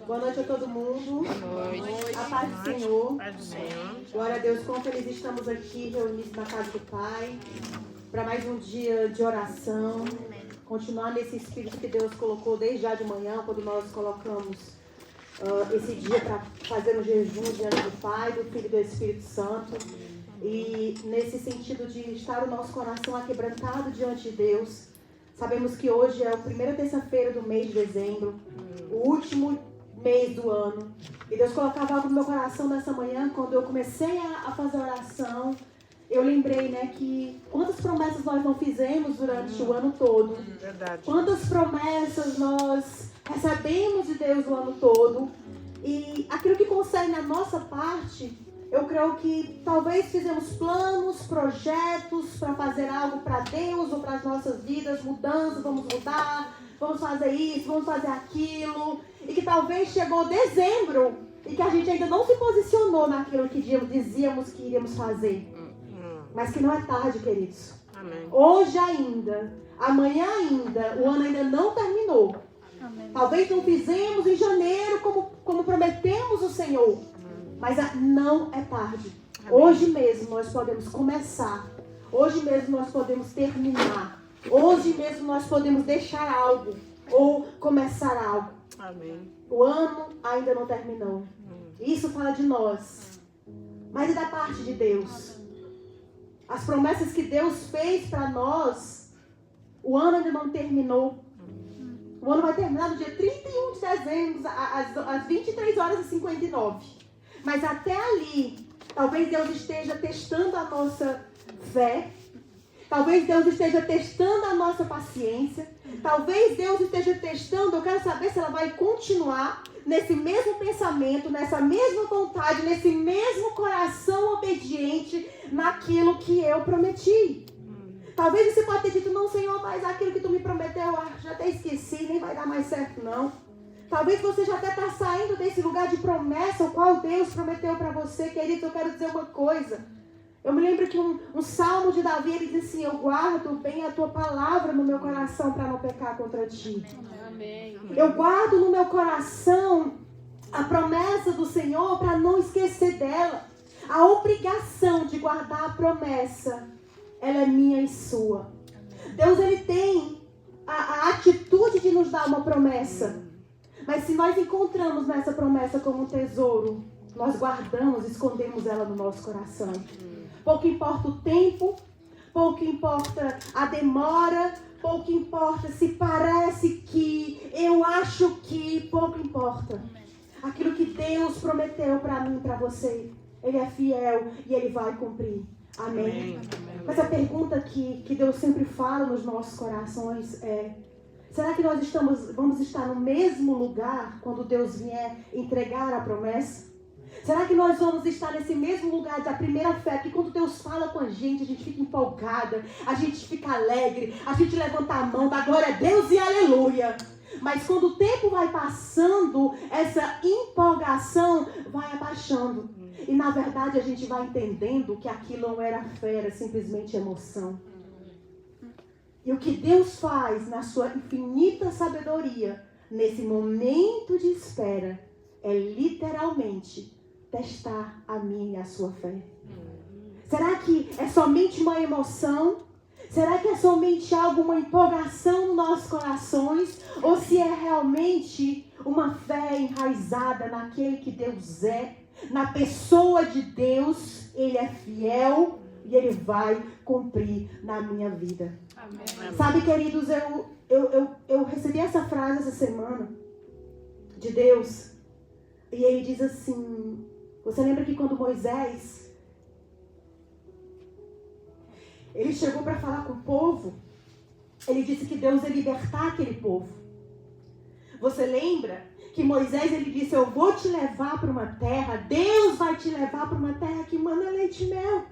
Boa noite a todo mundo. Boa noite. A paz do Senhor. Paz do Senhor. Glória a Deus, quão felizes estamos aqui reunidos na casa do Pai para mais um dia de oração. Continuar nesse espírito que Deus colocou desde já de manhã, quando nós colocamos esse dia para fazer um jejum diante do Pai, do Filho e do Espírito Santo. E nesse sentido de estar o nosso coração aquebrantado diante de Deus. Sabemos que hoje é a primeira terça-feira do mês de dezembro, o último mês do ano. E Deus colocava algo no meu coração nessa manhã, quando eu comecei a fazer oração. Eu lembrei, que quantas promessas nós não fizemos durante o ano todo. Verdade. Quantas promessas nós recebemos de Deus o ano todo. E aquilo que concerne a nossa parte, eu creio que talvez fizemos planos, projetos para fazer algo para Deus ou para as nossas vidas, mudanças, vamos mudar, vamos fazer isso, vamos fazer aquilo. E que talvez chegou dezembro e que a gente ainda não se posicionou naquilo que dizíamos que iríamos fazer. Mas que não é tarde, queridos. Amém. Hoje ainda, amanhã ainda, o ano ainda não terminou. Amém. Talvez não fizemos em janeiro como prometemos o Senhor. Mas não é tarde. Amém. Hoje mesmo nós podemos começar. Hoje mesmo nós podemos terminar. Hoje mesmo nós podemos deixar algo ou começar algo. Amém. O ano ainda não terminou. Isso fala de nós. Mas e da parte de Deus? As promessas que Deus fez para nós, o ano ainda não terminou. O ano vai terminar no dia 31 de dezembro, às 23 horas e 59. Mas até ali, talvez Deus esteja testando a nossa fé. Talvez Deus esteja testando a nossa paciência. Talvez Deus esteja testando, eu quero saber se ela vai continuar nesse mesmo pensamento, nessa mesma vontade, nesse mesmo coração obediente naquilo que eu prometi. Talvez você pode ter dito, não, Senhor, mas aquilo que tu me prometeu, eu já até esqueci, nem vai dar mais certo, não. Talvez você já até está saindo desse lugar de promessa, o qual Deus prometeu para você. Querido, eu quero dizer uma coisa. Eu me lembro que um salmo de Davi, ele diz assim, eu guardo bem a tua palavra no meu coração para não pecar contra ti. Amém. Eu guardo no meu coração a promessa do Senhor para não esquecer dela. A obrigação de guardar a promessa, ela é minha e sua. Deus, ele tem a atitude de nos dar uma promessa. Mas se nós encontramos nessa promessa como um tesouro, nós guardamos, escondemos ela no nosso coração. Pouco importa o tempo, pouco importa a demora, pouco importa se parece que, eu acho que, pouco importa. Aquilo que Deus prometeu para mim, para você, Ele é fiel e Ele vai cumprir. Amém? Mas a pergunta que Deus sempre fala nos nossos corações é, será que nós vamos estar no mesmo lugar quando Deus vier entregar a promessa? Será que nós vamos estar nesse mesmo lugar da primeira fé? Que quando Deus fala com a gente fica empolgada, a gente fica alegre, a gente levanta a mão, dá glória a Deus e aleluia. Mas quando o tempo vai passando, essa empolgação vai abaixando. E na verdade a gente vai entendendo que aquilo não era fé, era simplesmente emoção. E o que Deus faz na sua infinita sabedoria, nesse momento de espera, é literalmente testar a minha e a sua fé. Será que é somente uma emoção? Será que é somente alguma empolgação nos nossos corações? Ou se é realmente uma fé enraizada naquele que Deus é, na pessoa de Deus, Ele é fiel e Ele vai cumprir na minha vida. Amém. Sabe, queridos, eu recebi essa frase essa semana de Deus. E Ele diz assim, você lembra que quando Moisés, ele chegou para falar com o povo, ele disse que Deus ia libertar aquele povo. Você lembra que Moisés, ele disse, eu vou te levar para uma terra, Deus vai te levar para uma terra que mana leite e mel.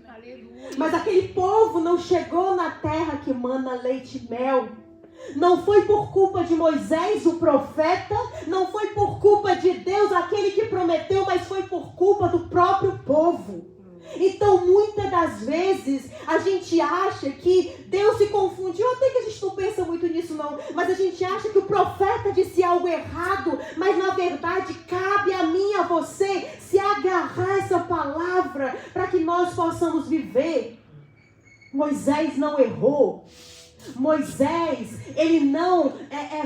Aleluia. Mas aquele povo não chegou na terra que mana leite e mel. Não foi por culpa de Moisés, o profeta, não foi por culpa de Deus, aquele que prometeu, mas foi por culpa do próprio povo. Então, muitas das vezes, a gente acha que Deus se confundiu. Até que a gente não pensa muito nisso, não. Mas a gente acha que o profeta disse algo errado errado, mas na verdade cabe a mim e a você se agarrar a essa palavra para que nós possamos viver. Moisés não errou. Moisés, ele não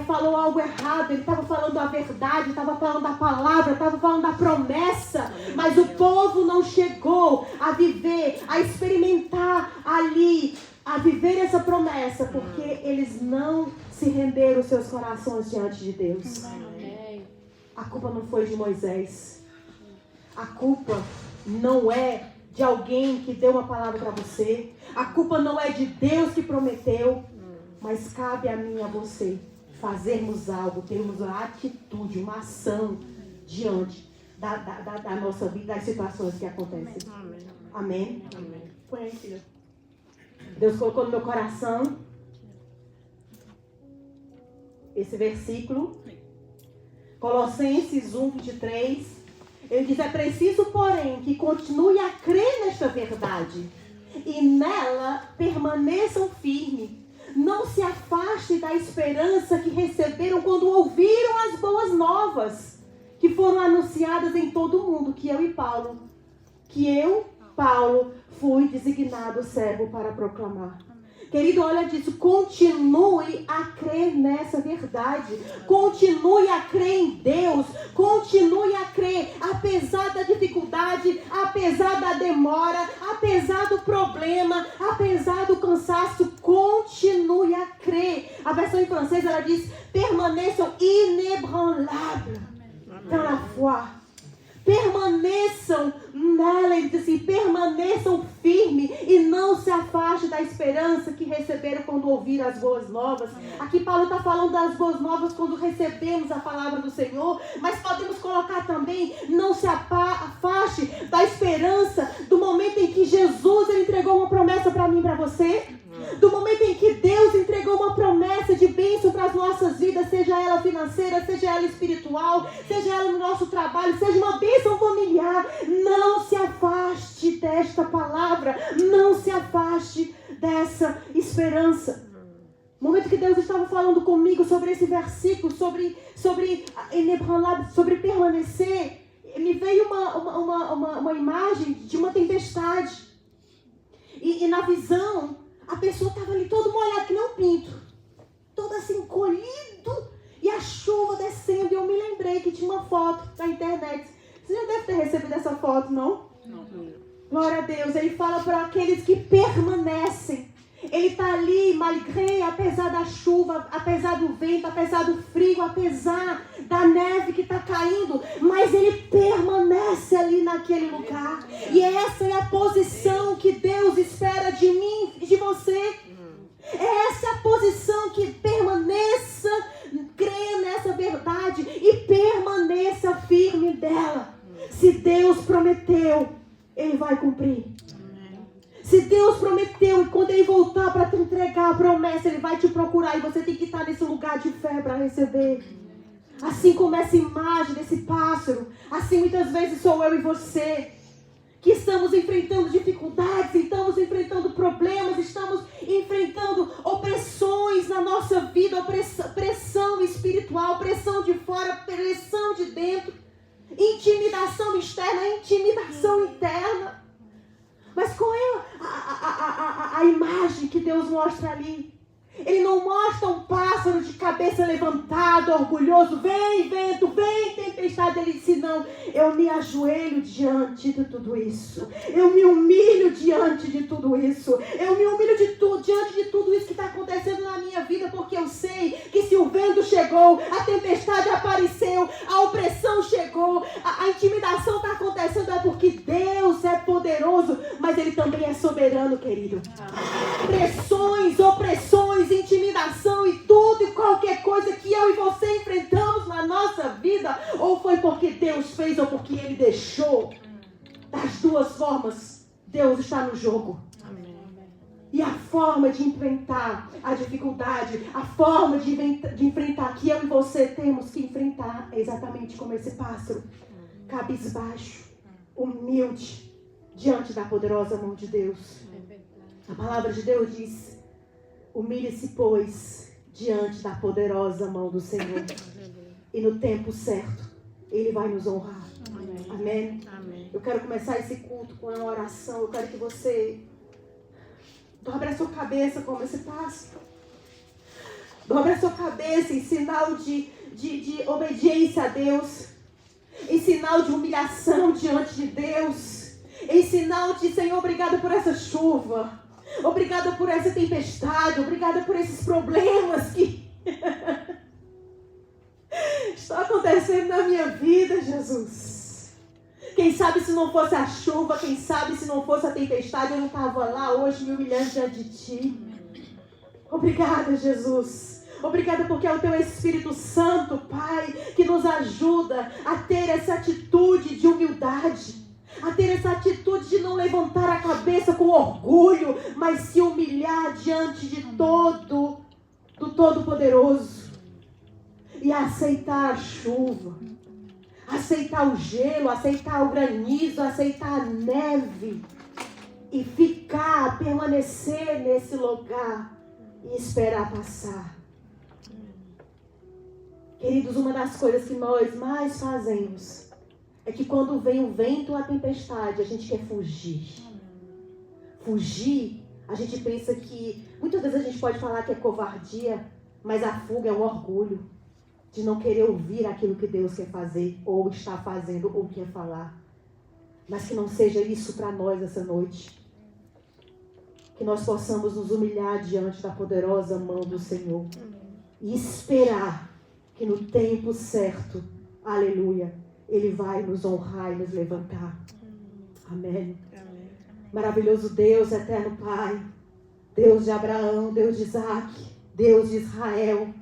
falou algo errado, ele estava falando a verdade, estava falando a palavra, estava falando a promessa, mas o povo não chegou a viver, a experimentar ali, a viver essa promessa, porque eles não se renderam os seus corações diante de Deus. A culpa não foi de Moisés, a culpa não é de alguém que deu uma palavra para você. A culpa não é de Deus que prometeu, mas cabe a mim e a você fazermos algo, termos uma atitude, uma ação diante da nossa vida, das situações que acontecem. Amém? Amém. Põe aí, filha. Deus colocou no meu coração esse versículo, Colossenses 1:23. Ele diz: é preciso, porém, que continue a crer nesta verdade e nela permaneçam firmes. Não se afaste da esperança que receberam quando ouviram as boas novas que foram anunciadas em todo o mundo, que eu, Paulo, fui designado servo para proclamar. Querido, olha disso, continue a crer nessa verdade, continue a crer em Deus, continue a crer, apesar da dificuldade, apesar da demora, apesar do problema, apesar do cansaço, continue a crer. A versão em francês, ela diz, permaneçam inébranlables dans la foi. Permaneçam nela, ele diz assim, permaneçam firmes e não se afastem da esperança que receberam quando ouviram as boas novas. Aqui Paulo está falando das boas novas quando recebemos a palavra do Senhor, mas podemos colocar também, não se afaste da esperança do momento em que Jesus ele entregou uma promessa para mim e para você. Do momento em que Deus entregou uma promessa de bênção para as nossas vidas, seja ela financeira, seja ela espiritual, seja ela no nosso trabalho, seja uma bênção familiar, não se afaste desta palavra, não se afaste dessa esperança. No momento que Deus estava falando comigo sobre esse versículo, sobre permanecer, me veio uma imagem de uma tempestade. E na visão, a pessoa estava ali todo molhada, que nem um pinto. Todo assim, encolhido. E a chuva descendo. E eu me lembrei que tinha uma foto na internet. Você já deve ter recebido essa foto, não? Não. Glória a Deus. Ele fala para aqueles que permanecem. Ele está ali, malgré, apesar da chuva, apesar do vento, apesar do frio, apesar da neve que está caindo, mas ele permanece ali naquele lugar. E essa é a posição que Deus espera de mim e de você. É essa a posição que permaneça, creia nessa verdade e permaneça firme dela. Se Deus prometeu, Ele vai cumprir. Se Deus prometeu e quando Ele voltar para te entregar a promessa, Ele vai te procurar e você tem que estar nesse lugar de fé para receber. Assim como essa imagem desse pássaro, assim muitas vezes sou eu e você, que estamos enfrentando dificuldades, estamos enfrentando problemas, estamos enfrentando opressões na nossa vida, pressão espiritual, pressão de fora, pressão de dentro, intimidação externa, intimidação interna. Mas qual é a imagem que Deus mostra ali? Ele não mostra um pássaro de cabeça levantada, orgulhoso. Vem vento, vem tempestade. Ele disse, não, eu me ajoelho diante de tudo isso. Eu me humilho diante de tudo isso. Eu me humilho diante de tudo isso que está acontecendo na minha vida. Porque eu sei que se o vento chegou, a tempestade apareceu, a opressão chegou, a intimidação está acontecendo. É porque Deus é poderoso, mas Ele também é soberano, querido. Pressões, opressões, intimidação e tudo e qualquer coisa que eu e você enfrentamos na nossa vida, ou foi porque Deus fez ou porque Ele deixou. Das duas formas, Deus está no jogo. Amém. E a forma de enfrentar a dificuldade, a forma de enfrentar que eu e você temos que enfrentar é exatamente como esse pássaro, cabisbaixo, humilde, diante da poderosa mão de Deus. A palavra de Deus diz: humilhe-se, pois, diante da poderosa mão do Senhor. E no tempo certo, Ele vai nos honrar. Amém. Amém? Amém. Eu quero começar esse culto com uma oração. Eu quero que você dobre a sua cabeça como esse pássaro. Dobre a sua cabeça em sinal de obediência a Deus. Em sinal de humilhação diante de Deus. Em sinal de, Senhor, obrigado por essa chuva. Obrigado por essa tempestade. Obrigado por esses problemas que estão acontecendo na minha vida, Jesus. Quem sabe se não fosse a chuva, quem sabe se não fosse a tempestade, eu não estava lá hoje me humilhando diante de Ti. Obrigada, Jesus. Obrigada porque é o Teu Espírito Santo, Pai, que nos ajuda a ter essa atitude de humildade. A ter essa atitude de não levantar a cabeça com orgulho, mas se humilhar diante de do Todo-Poderoso. E aceitar a chuva, aceitar o gelo, aceitar o granizo, aceitar a neve. E ficar, permanecer nesse lugar e esperar passar. Queridos, uma das coisas que nós mais fazemos é que quando vem o vento ou a tempestade, a gente quer fugir. Fugir, a gente pensa que... Muitas vezes a gente pode falar que é covardia, mas a fuga é um orgulho de não querer ouvir aquilo que Deus quer fazer, ou está fazendo, ou quer falar. Mas que não seja isso para nós essa noite. Que nós possamos nos humilhar diante da poderosa mão do Senhor. E esperar que no tempo certo, aleluia, Ele vai nos honrar e nos levantar. Amém. Amém. Maravilhoso Deus, eterno Pai, Deus de Abraão, Deus de Isaac, Deus de Israel,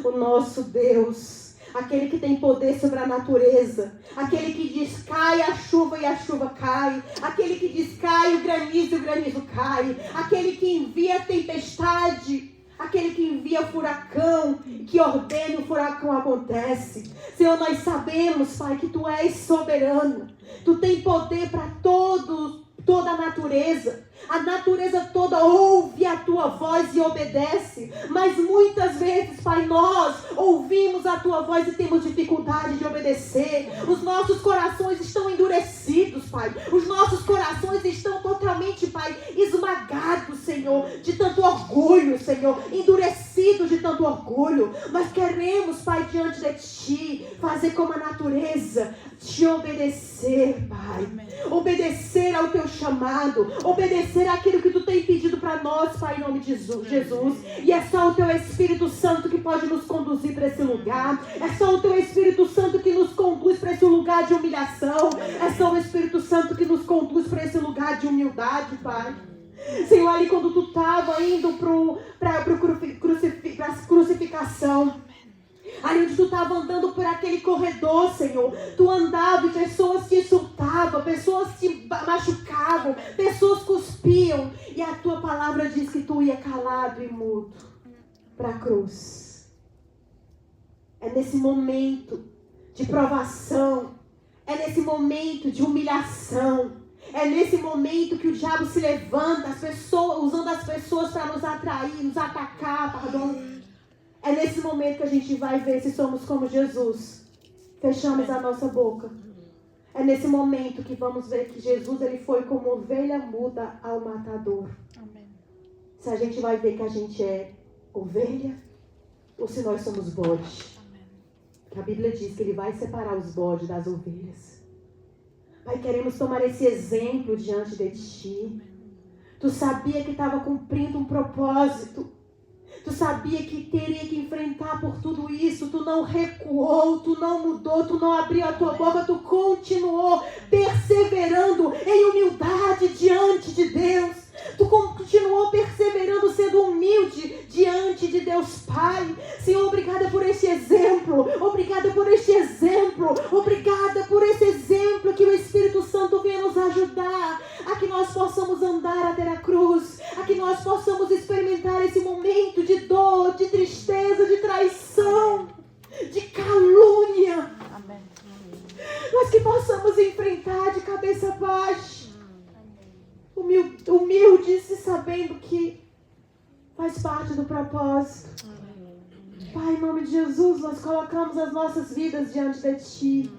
o nosso Deus, aquele que tem poder sobre a natureza, aquele que diz cai a chuva e a chuva cai, aquele que diz cai o granizo e o granizo cai, aquele que envia a tempestade, aquele que envia furacão, que ordena e o furacão acontece. Senhor, nós sabemos, Pai, que Tu és soberano. Tu tem poder para toda a natureza. A natureza toda ouve a Tua voz e obedece. Mas muitas vezes, Pai, nós ouvimos a Tua voz e temos dificuldade de obedecer. Os nossos corações estão endurecidos, Pai. Os nossos corações estão totalmente, Pai, esmagados, Senhor, de tanto orgulho, Senhor. Endurecidos de tanto orgulho. Mas queremos, Pai, diante de Ti, fazer como a natureza, Te obedecer, Pai. Obedecer ao Teu chamado. Obedecer àquilo que Tu tem pedido para nós, Pai, em nome de Jesus. E é só o Teu Espírito Santo que pode nos conduzir para esse lugar. É só o Teu Espírito Santo que nos conduz para esse lugar de humilhação. É só o Espírito Santo que nos conduz para esse lugar de humildade, Pai. Senhor, ali quando Tu estava indo para a crucificação, ali onde Tu estava andando por aquele corredor, Senhor, Tu andava e pessoas te insultavam, pessoas te machucavam, pessoas cuspiam. E a Tua palavra diz que Tu ia calado e mudo para a cruz. É nesse momento de provação, é nesse momento de humilhação, é nesse momento que o diabo se levanta, usando as pessoas para nos atrair, nos atacar, perdão. É nesse momento que a gente vai ver se somos como Jesus. Fechamos a nossa boca. É nesse momento que vamos ver que Jesus, Ele foi como ovelha muda ao matador. Amém. Se a gente vai ver que a gente é ovelha ou se nós somos bode. Amém. Que a Bíblia diz que Ele vai separar os bodes das ovelhas. Pai, queremos tomar esse exemplo diante de Ti. Tu sabia que estava cumprindo um propósito. Tu sabia que teria que enfrentar por tudo isso. Tu não recuou, Tu não mudou, Tu não abriu a Tua boca. Tu continuou perseverando em humildade diante de Deus. Tu continuou perseverando, sendo humilde diante de Deus Pai. Senhor, obrigada por este exemplo. Obrigada por este exemplo. Obrigada por esse exemplo que o Espírito Santo venha nos ajudar a que nós possamos andar até a cruz. A que nós possamos experimentar esse momento de dor, de tristeza, de traição, de calúnia. Amém. Mas que possamos enfrentar de cabeça baixa. Humildes e sabendo que faz parte do propósito. Pai, em nome de Jesus, nós colocamos as nossas vidas diante de Ti.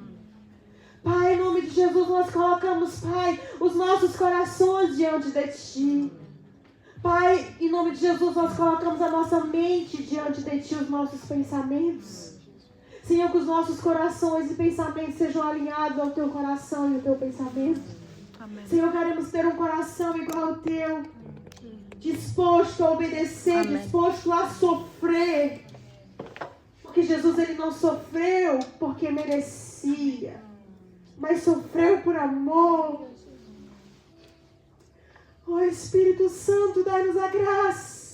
Pai, em nome de Jesus, nós colocamos, Pai, os nossos corações diante de Ti. Pai, em nome de Jesus, nós colocamos a nossa mente diante de Ti, os nossos pensamentos. Senhor, que os nossos corações e pensamentos sejam alinhados ao Teu coração e ao Teu pensamento. Amém. Senhor, queremos ter um coração igual ao Teu, disposto a obedecer, Amém. disposto a sofrer. Porque Jesus, Ele não sofreu porque merecia, mas sofreu por amor. Ó Espírito Santo, dai-nos a graça.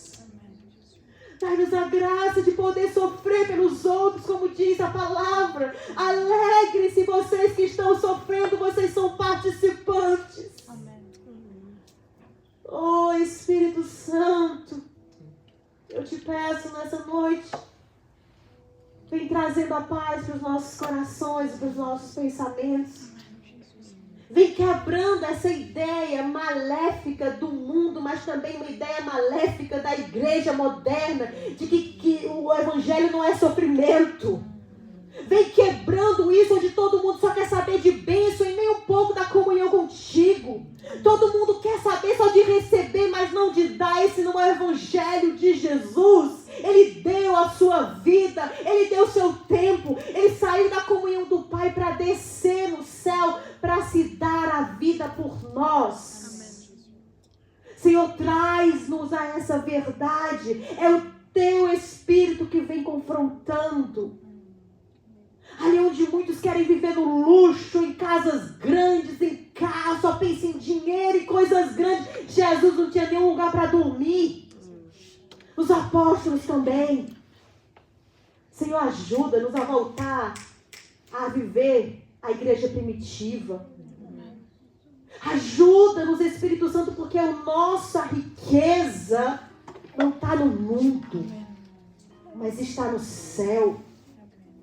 Dai-nos a graça de poder sofrer pelos outros, como diz a palavra. Alegrem-se vocês que estão sofrendo, vocês são participantes. Amém. Ó Espírito Santo, eu te peço nessa noite, vem trazendo a paz para os nossos corações, para os nossos pensamentos. Vem quebrando essa ideia maléfica do mundo, mas também uma ideia maléfica da igreja moderna, de que o evangelho não é sofrimento. Vem quebrando isso, onde todo mundo só quer saber de bênção e nem um pouco da comunhão contigo. Todo mundo quer saber só de receber, mas não de dar. Esse não é o evangelho de Jesus. Ele deu a sua vida, Ele deu o seu tempo, Ele saiu da comunhão do Pai para descer no céu, para se dar a vida por nós. Amém. Senhor, traz-nos a essa verdade. É o Teu Espírito que vem confrontando. Ali onde muitos querem viver no luxo, em casas grandes, em casa, só pensam em dinheiro e coisas grandes. Jesus não tinha nenhum lugar para dormir. Os apóstolos também. Senhor, ajuda-nos a voltar a viver a igreja primitiva. Ajuda-nos, Espírito Santo, porque a nossa riqueza não está no mundo, mas está no céu.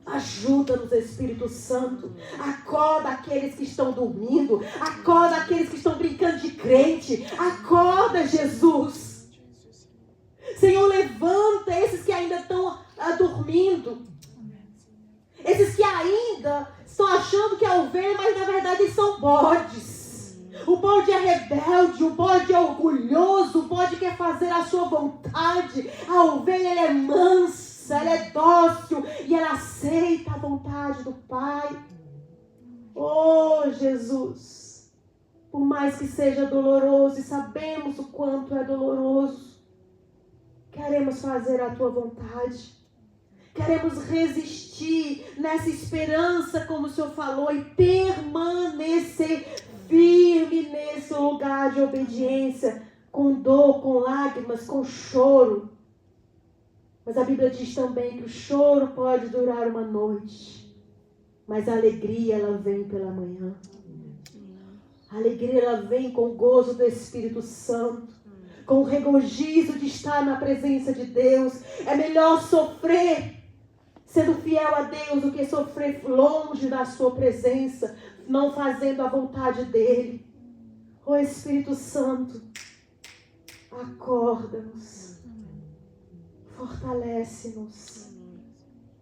Ajuda-nos, Espírito Santo. Acorda aqueles que estão dormindo. Acorda aqueles que estão brincando de crente. Acorda, Jesus. Senhor, levanta esses que ainda estão dormindo. Esses que ainda estão achando que é ovelha, mas na verdade são bodes. O bode é rebelde, o bode é orgulhoso, o bode quer fazer a sua vontade. A ovelha, ela é mansa, ela é dócil e ela aceita a vontade do Pai. Oh, Jesus, por mais que seja doloroso, e sabemos o quanto é doloroso, queremos fazer a Tua vontade. Queremos resistir nessa esperança, como o Senhor falou, e permanecer firme nesse lugar de obediência, com dor, com lágrimas, com choro. Mas a Bíblia diz também que o choro pode durar uma noite, mas a alegria, ela vem pela manhã. A alegria, ela vem com o gozo do Espírito Santo, com o regozijo de estar na presença de Deus. É melhor sofrer sendo fiel a Deus do que sofrer longe da sua presença, não fazendo a vontade dEle. Ó Espírito Santo, acorda-nos, fortalece-nos,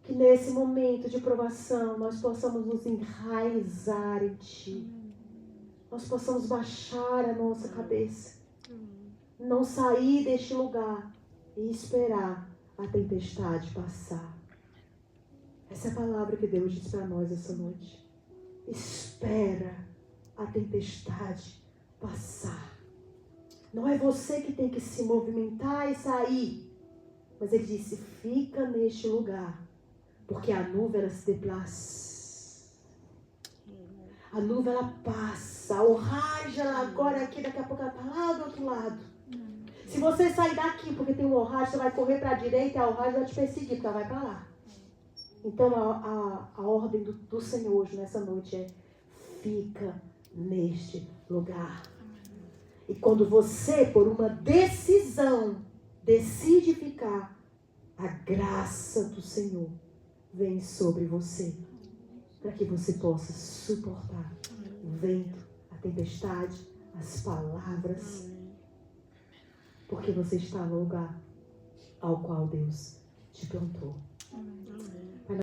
que nesse momento de provação nós possamos nos enraizar em Ti, nós possamos baixar a nossa cabeça, não sair deste lugar e esperar a tempestade passar. Essa é a palavra que Deus diz para nós essa noite. Espera a tempestade passar. Não é você que tem que se movimentar e sair, mas Ele disse, fica neste lugar, porque a nuvem, ela se deplaça. A nuvem, ela passa, a oragem, ela agora aqui, daqui a pouco ela está lá do outro lado. Se você sair daqui porque tem um oragem, você vai correr para a direita e a oragem vai te perseguir, porque ela vai para lá. Então a ordem do Senhor hoje, nessa noite, é fica neste lugar. E quando você, por uma decisão, decide ficar, a graça do Senhor vem sobre você, para que você possa suportar o vento, a tempestade, as palavras, porque você está no lugar ao qual Deus te plantou.